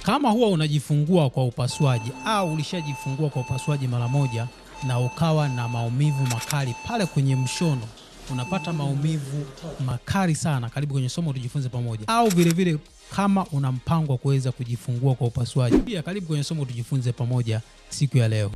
Kama huwa unajifungua kwa upasuaji au ulishajifungua kwa upasuaji mara moja na ukawa na maumivu makali pale kwenye mshono, unapata maumivu makali sana, karibu kwenye somo tujifunze pamoja. Au vile vile kama una mpango wa kuweza kujifungua kwa upasuaji, pia karibu kwenye somo tujifunze pamoja siku ya leo.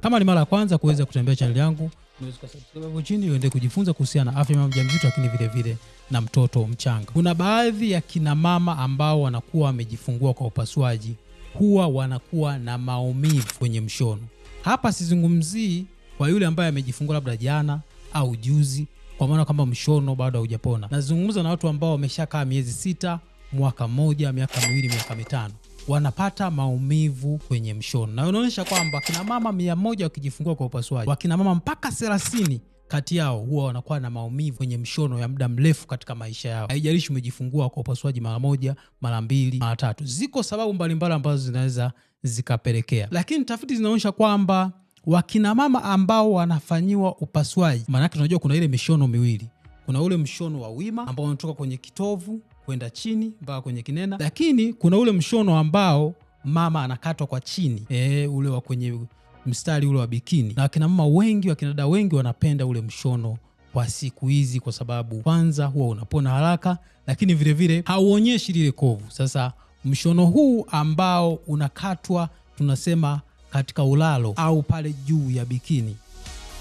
Kama ni mara ya kwanza kuweza kutembea channel yangu, unaweza kusubscribe hapo chini uende kujifunza kuhusiana na afya ya mama mjamzito, lakini vile vile na mtoto mchanga. Kuna baadhi ya kina mama ambao wanakuwa wamejifungua kwa upasuaji, huwa wanakuwa na maumivu kwenye mshono. Hapa sizungumzii kwa yule ambaye amejifungua labda jana au juzi, kwa maana kama mshono bado haujapona. Nazungumza na watu ambao wameshakaa miezi 6, mwaka mmoja, miaka 2, miaka 5. Wanapata maumivu kwenye mshono. Na inaonyesha kwamba kina mama 100 wakijifungua kwa upasuaji, wakina mama mpaka 30 kati yao huwa wanakuwa na maumivu kwenye mshono ya muda mrefu katika maisha yao. Haijalishi umejifungua kwa upasuaji mara moja, mara 2, mara 3. Ziko sababu mbalimbali ambazo zinaweza zikapelekea. Lakini tafiti zinaonyesha kwamba wakina mama ambao wanafanyiwa upasuaji, maana yake tunajua kuna ile mishono miwili. Kuna ule mshono wa wima ambao unatoka kwenye kitovu kwenda chini mpaka kwenye kinena, lakini kuna ule mshono ambao mama anakatwa kwa chini, ule wa kwenye mstari ule wa bikini. Na wakina mama wengi, wakina dada wengi wanapenda ule mshono kwa siku hizi, kwa sababu kwanza huwa unapona haraka, lakini vile vile hauonyeshi lile kovu. Sasa mshono huu ambao unakatwa, tunasema katika ulalo au pale juu ya bikini,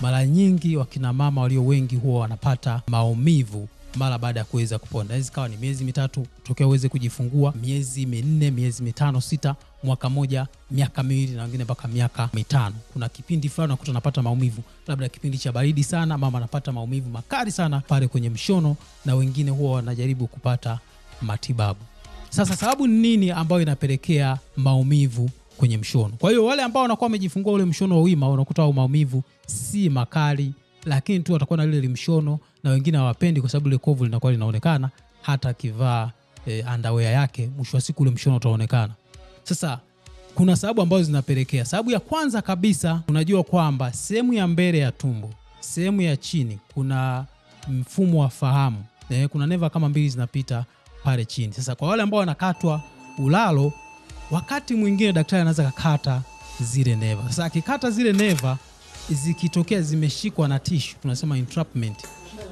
mara nyingi wakina mama walio wengi huwa wanapata maumivu mara baada ya kuweza kupona. Hizi kawa ni miezi 3 tokea uweze kujifungua, miezi 4, miezi 5, 6, mwaka mmoja, miaka 2 na wengine mpaka miaka 5. Kuna kipindi fulani unakuta anapata maumivu, labda kipindi cha baridi sana, mama anapata maumivu makali sana pale kwenye mshono, na wengine huwa wanajaribu kupata matibabu. Sasa sababu ni nini ambayo inapelekea maumivu kwenye mshono? Kwa hiyo wale ambao wanakuwa wamejifungua ule mshono wa wima, unakuta au maumivu si makali, lakini tu watakuwa na ile mshono, na wengine hawapendi kwa sababu ile kovu linakuwa linaonekana hata akivaa underwear yake, mwisho wa siku ule mshono utaonekana. Sasa kuna sababu ambazo zinapelekea. Sababu ya kwanza kabisa, unajua kwamba sehemu ya mbele ya tumbo, sehemu ya chini, kuna mfumo wa fahamu, kuna neva kama 2 zinapita pale chini. Sasa kwa wale ambao wanakatwa ulalo, wakati mwingine daktari anaweza kukata zile neva. Sasa akikata zile neva, zikitokea zimeshikwa na tissue, tunasema entrapment,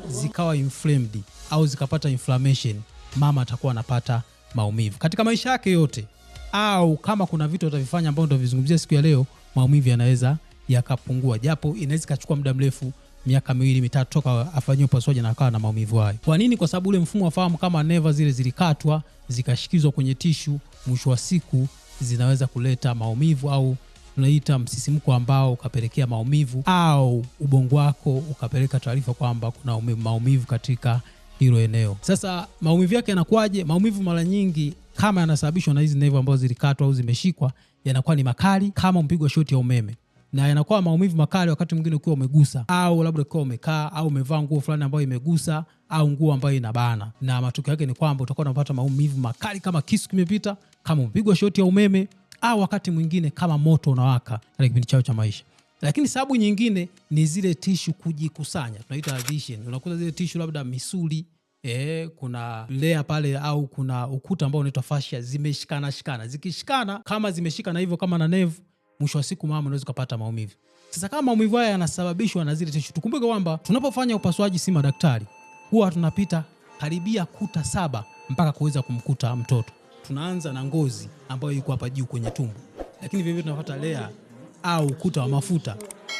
zikawa inflamed au zikapata inflammation, mama atakuwa anapata maumivu katika maisha yake yote. Au kama kuna vitu atavifanya ambavyo tutavizungumzia siku ya leo, maumivu yanaweza yakapungua, japo inaweza kuchukua muda mrefu, miaka 2, 3 toka afanywe upasuaji na akawa na maumivu hayo. Kwa nini? Kwa sababu ule mfumo wa fahamu, kama neva zile zilikatwa zikashikizwa kwenye tissue, mwisho wa siku zinaweza kuleta maumivu, au tunaita msisimko ambao ukapelekea maumivu, au ubongo wako ukapeleka taarifa kwamba kuna maumivu katika hilo eneo. Sasa maumivu yake yanakuwaje? Maumivu mara nyingi kama yanasababishwa na hizi nerve ambazo zilikatwa au zimeshikwa, yanakuwa ni makali kama mpigwa shoti ya umeme, na yanakuwa maumivu makali wakati mwingine ukiwa umegusa, au labda ukiwa umekaa au umevaa nguo fulani ambayo imegusa, au nguo ambayo inabana, na matokeo yake ni kwamba utakuwa unapata maumivu makali kama kisu kimepita, kama mpigwa shoti ya umeme, au wakati mwingine kama moto unawaka katika kipindi chao cha maisha. Lakini sababu nyingine ni zile tishu kujikusanya, tunaita adhesion. Unakuta zile tishu labda misuli, kuna layer pale, au kuna ukuta ambao unaitwa fascia, zimeshikana. Zikishikana, kama zimeshikana hivyo kama na nerve, mwisho wa siku mama unaweza kupata maumivu. Sasa kama maumivu haya yanasababishwa na zile tishu, tukumbuke kwamba tunapofanya upasuaji si madaktari, huwa tunapita karibia kuta 7 mpaka kuweza kumkuta mtoto. Tunaanza na ngozi ambayo iko hapa juu kwenye tumbo, lakini vivyo tunapata layer au ukuta wa mafuta.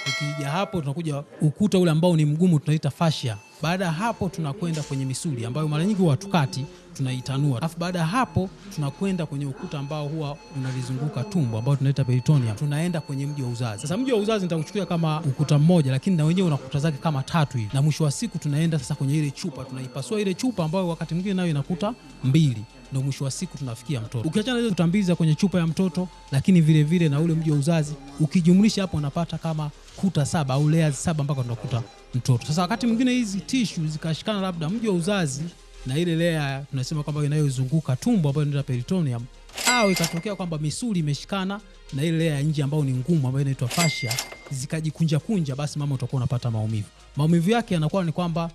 Tukija hapo tunakuja ukuta ule ambao ni mgumu, tunaita fascia. Baada ya hapo tunakwenda kwenye misuli ambayo mara nyingi huwa tukati, tunaitanua. Alafu baada ya hapo tunakwenda kwenye ukuta ambao huwa unalizunguka tumbo ambao tunaita peritoneum. Tunaenda kwenye mji wa uzazi. Sasa mji wa uzazi nitakuchukulia kama ukuta mmoja, lakini na wenyewe una kuta zake kama 3 hivi. Na mwisho wa siku tunaenda sasa kwenye ile chupa, tunaipasua ile chupa ambayo wakati mwingine nayo inakuta 2. Ndio mwisho wa siku tunafikia mtoto. Ukiachana ile kuta 2 za kwenye chupa ya mtoto, lakini vile vile na ule mji wa uzazi, ukijumlisha hapo unapata kama kuta 7 au layers 7 mpaka tunakuta mtoto. Sasa wakati mwingine hizi tissue zikashikana, labda mji wa uzazi na ile layer tunasema kwamba inayozunguka tumbo ambayo inaitwa peritoneum, au ikatokea kwamba misuli imeshikana na ile layer ya nje ambayo ni ngumu ambayo inaitwa fascia, zikajikunja, basi mama utakuwa unapata maumivu. Maumivu yake yanakuwa ni kwamba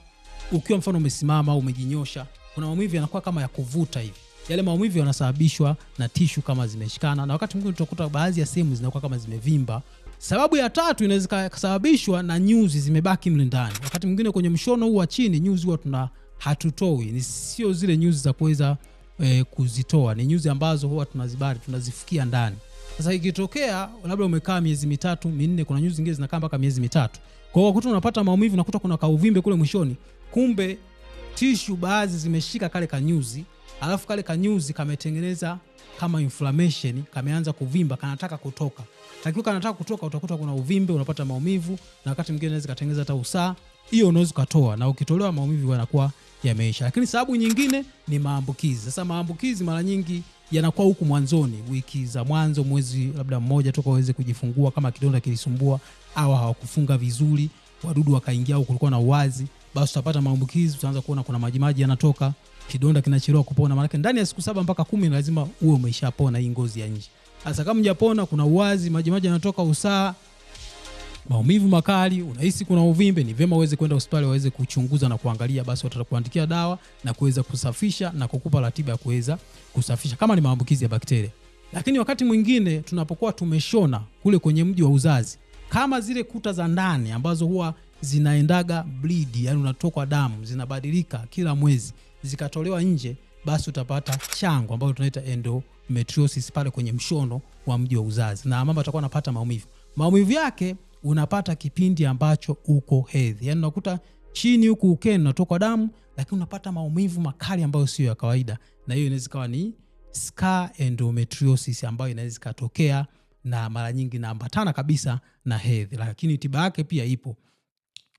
ukiwa mfano umesimama au umejinyosha, kuna maumivu yanakuwa kama ya kuvuta hivi. Yale maumivu yanasababishwa na tishu kama zimeshikana, na wakati mwingine utakuta baadhi ya sehemu zinakuwa kama zimevimba. Sababu ya tatu inaweza kusababishwa na nyuzi zimebaki mle ndani. Wakati mwingine kwenye mshono huu wa chini nyuzi huwa hatutoi, ni sio zile nyuzi za kuweza kuzitoa, ni nyuzi ambazo huwa tunazifikia ndani. Sasa ikitokea labda umekaa miezi 3 4, kuna nyuzi zingine zinakaa mpaka miezi 3. Kwa hiyo wakati unapata maumivu unakuta kuna kauvimbe kule mwishoni, kumbe tishu baadhi zimeshika kale kanyuzi, alafu kale kanyuzi kametengeneza kama inflammation, kameanza kuvimba, kanataka kutoka. Takiwa kanataka kutoka, utakuta kuna uvimbe, unapata maumivu, na wakati mwingine inaweza katengeneza hata usaha. Hiyo unaweza kutoa, na ukitolewa maumivu yanakuwa yameisha. Lakini sababu nyingine ni maambukizi. Sasa maambukizi mara nyingi yanakuwa huku mwanzoni, wiki za mwanzo, mwezi labda mmoja toka uweze kujifungua, kama kidonda kilisumbua au hawakufunga vizuri, wadudu wakaingia au kulikuwa na uwazi, basi utapata maambukizi. Utaanza kuona kuna majimaji yanatoka, kidonda kinachelewa kupona. Maana ndani ya siku 7 mpaka 10 lazima uwe umeshapona hii ngozi ya nje. Sasa kama hujapona, kuna uwazi, majimaji yanatoka, usaha, maumivu makali, unahisi kuna uvimbe, ni vyema uweze kwenda hospitali waweze kuchunguza na kuangalia, basi watakuandikia dawa na kuweza kusafisha na kukupa ratiba ya kuweza kusafisha kama ni maambukizi ya bakteria. Lakini wakati mwingine tunapokuwa tumeshona kule kwenye mji wa uzazi, kama zile kuta za ndani ambazo huwa zinaendaga bleed, yani unatokwa damu, zinabadilika kila mwezi, zikatolewa nje, basi utapata chango ambayo tunaita endometriosis pale kwenye mshono wa mji wa uzazi, na mama atakuwa anapata maumivu. Maumivu yake unapata kipindi ambacho uko hedhi, yani unakuta chini huku ukeni unatokwa damu, lakini unapata maumivu makali ambayo sio ya kawaida, na hiyo inaweza kuwa ni scar endometriosis ambayo inaweza katokea, na mara nyingi inaambatana kabisa na hedhi, lakini tiba yake pia ipo.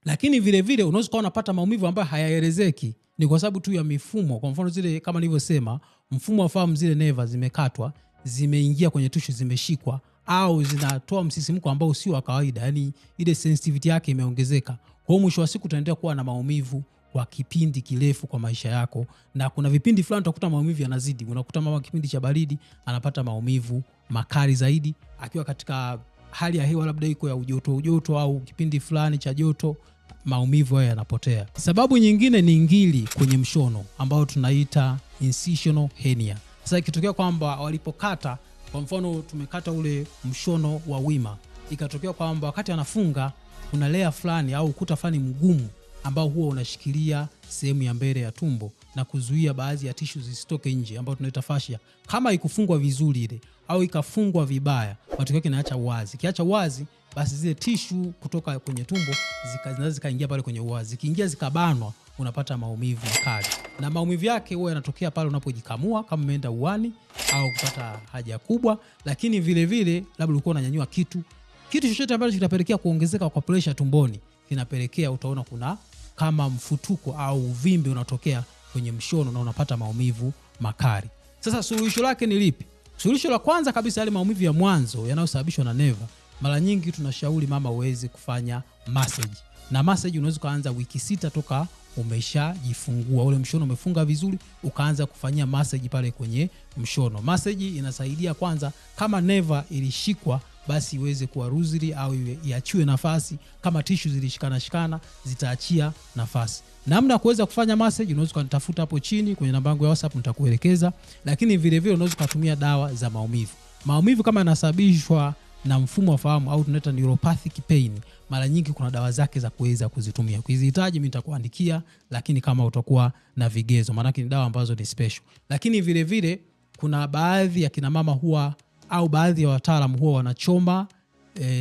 Lakini vile vile unaweza kuwa unapata maumivu ambayo hayaelezeki, ni kwa sababu tu ya mifumo. Kwa mfano zile, kama nilivyosema, mfumo wa fahamu, zile neva zimekatwa, zimeingia kwenye tishu, zimeshikwa, au zinatoa msisimko ambao sio wa kawaida, yani ile sensitivity yake imeongezeka. Kwa hiyo mwisho wa siku utaendelea kuwa na maumivu kwa kipindi kirefu kwa maisha yako, na kuna vipindi fulani utakuta maumivu yanazidi. Unakuta mama kipindi cha baridi anapata maumivu makali zaidi, akiwa katika hali ya hewa labda iko ya ujoto, au kipindi fulani cha joto, maumivu hayo yanapotea. Sababu nyingine ni ngili kwenye mshono ambao tunaita incisional hernia. Sasa ikitokea kwamba walipokata, kwa mfano tumekata ule mshono wa wima, ikatokea kwamba wakati anafunga kuna layer fulani au ukuta fulani mgumu ambao huwa unashikilia sehemu ya mbele ya tumbo na kuzuia baadhi ya tishu zisitoke nje, ambao tunaita fascia. Kama ikufungwa vizuri ile au ikafungwa vibaya, matokeo yake inaacha uwazi. Kiacha uwazi, basi zile tishu kutoka kwenye tumbo zinaweza zikaingia pale kwenye uwazi. Zikiingia zikabanwa, unapata maumivu makali, na maumivu yake huwa yanatokea pale unapojikamua, kama umeenda uani au kupata haja kubwa. Lakini vile vile labda ulikuwa unanyanyua kitu chochote ambacho kitapelekea kuongezeka kwa pressure tumboni, kinapelekea utaona kuna kama mfutuko au uvimbe unatokea kwenye mshono na unapata maumivu makali. Sasa suluhisho lake ni lipi? Suluhisho la kwanza kabisa, yale maumivu ya mwanzo yanayosababishwa na neva, mara nyingi tunashauri mama uweze kufanya massage. Na massage unaweza kuanza wiki 6 toka umeshajifungua, ule mshono umefunga vizuri, ukaanza kufanyia massage pale kwenye mshono. Massage inasaidia kwanza, kama neva ilishikwa, basi iweze kuwa ruzili au iachiwe nafasi. Kama tishu zilishikana zitaachia nafasi. Namna ya kuweza kufanya massage unaweza kunitafuta hapo chini kwenye namba yangu ya WhatsApp, nitakuelekeza. Lakini vile vile unaweza kutumia dawa za maumivu. Maumivu kama yanasababishwa na mfumo wa fahamu au tunaita neuropathic pain, mara nyingi kuna dawa zake za kuweza kuzitumia. Ukizihitaji mimi nitakuandikia, lakini kama utakuwa na vigezo, maana ni dawa ambazo ni special. Lakini vile vile kuna baadhi ya kina mama huwa au baadhi ya wataalamu huwa wanachoma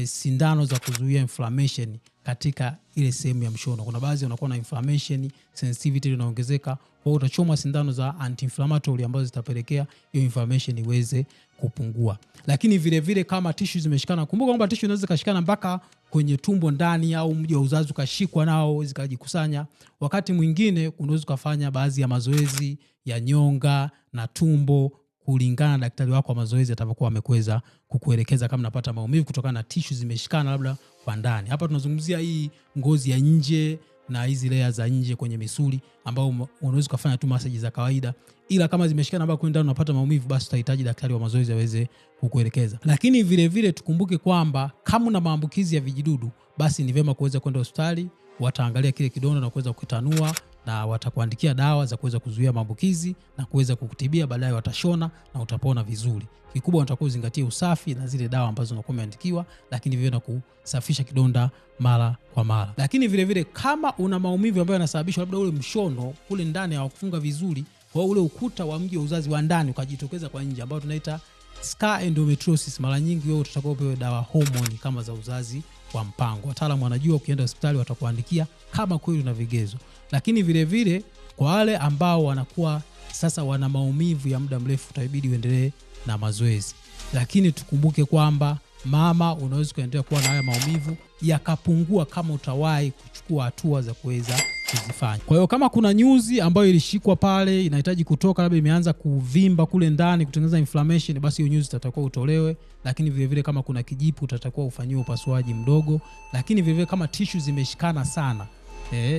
sindano za kuzuia inflammation katika ile sehemu ya mshono. Kuna baadhi wanakuwa na inflammation, sensitivity inaongezeka, kwa hiyo utachoma sindano za anti-inflammatory ambazo zitapelekea hiyo inflammation iweze kupungua. Lakini vile vile kama tishu zimeshikana, kumbuka kwamba tishu inaweza kashikana mpaka kwenye tumbo ndani au mji wa uzazi ukashikwa nao zikajikusanya. Wakati mwingine unaweza kufanya baadhi ya mazoezi ya nyonga na tumbo kulingana na daktari wako wa mazoezi atakapokuwa amekuweza kukuelekeza kama unapata maumivu kutokana na tishu zimeshikana labda kwa ndani. Hapa tunazungumzia hii ngozi ya nje na hizi layer za nje kwenye misuli, ambao unaweza kufanya tu massage za kawaida, ila kama zimeshikana ambao kwenda unapata maumivu, basi utahitaji daktari wa mazoezi aweze kukuelekeza. Lakini vile vile tukumbuke kwamba kama una maambukizi ya vijidudu, basi ni vyema kuweza kwenda hospitali, wataangalia kile kidonda na kuweza kukitanua, na watakuandikia dawa za kuweza kuzuia maambukizi na kuweza kukutibia, baadaye watashona na utapona vizuri. Kikubwa unatakiwa uzingatie usafi na zile dawa ambazo unakuwa umeandikiwa, lakini vile na kusafisha kidonda mara kwa mara. Lakini vile vile kama una maumivu ambayo yanasababishwa labda ule mshono kule ndani hawakufunga vizuri, kwa ule ukuta wa mji wa uzazi wa ndani ukajitokeza kwa nje, ambao tunaita scar endometriosis, mara nyingi wewe utatakao upewe dawa hormone kama za uzazi wa mpango. Wataalamu wanajua, ukienda hospitali watakuandikia kama kweli una vigezo. Lakini vile vile kwa wale ambao wanakuwa sasa wana maumivu ya muda mrefu, utabidi uendelee na mazoezi. Lakini tukumbuke kwamba mama, unaweza kuendelea kuwa na haya maumivu yakapungua kama utawahi kuchukua hatua za kuweza kuzifanya. Kwa hiyo kama kuna nyuzi ambayo ilishikwa pale inahitaji kutoka, labda imeanza kuvimba kule ndani kutengeneza inflammation, basi hiyo nyuzi itatakiwa utolewe. Lakini vile vile kama kuna kijipu utatakiwa ufanyiwe upasuaji mdogo. Lakini vile vile kama tissue zimeshikana sana,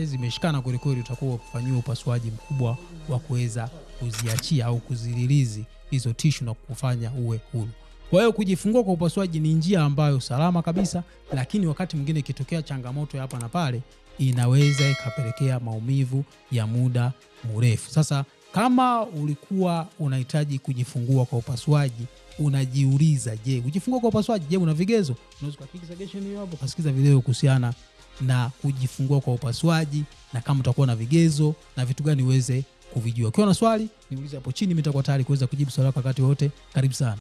zimeshikana kweli kweli, utakuwa kufanyiwa upasuaji mkubwa wa kuweza kuziachia au kuzililizi hizo tissue na kufanya uwe huru. Kwa hiyo kujifungua kwa upasuaji ni njia ambayo salama kabisa, lakini wakati mwingine ikitokea changamoto ya hapa na pale inaweza ikapelekea maumivu ya muda mrefu. Sasa kama ulikuwa unahitaji kujifungua kwa upasuaji, unajiuliza, je, kujifungua kwa upasuaji, je, una vigezo? Unaweza kupiga suggestion hiyo hapo, kusikiza video kuhusiana na kujifungua kwa upasuaji na kama utakuwa na vigezo na vitu gani uweze kuvijua. Ukiwa na swali niulize hapo chini, mimi nitakuwa tayari kuweza kujibu swali lako wakati wote. Karibu sana.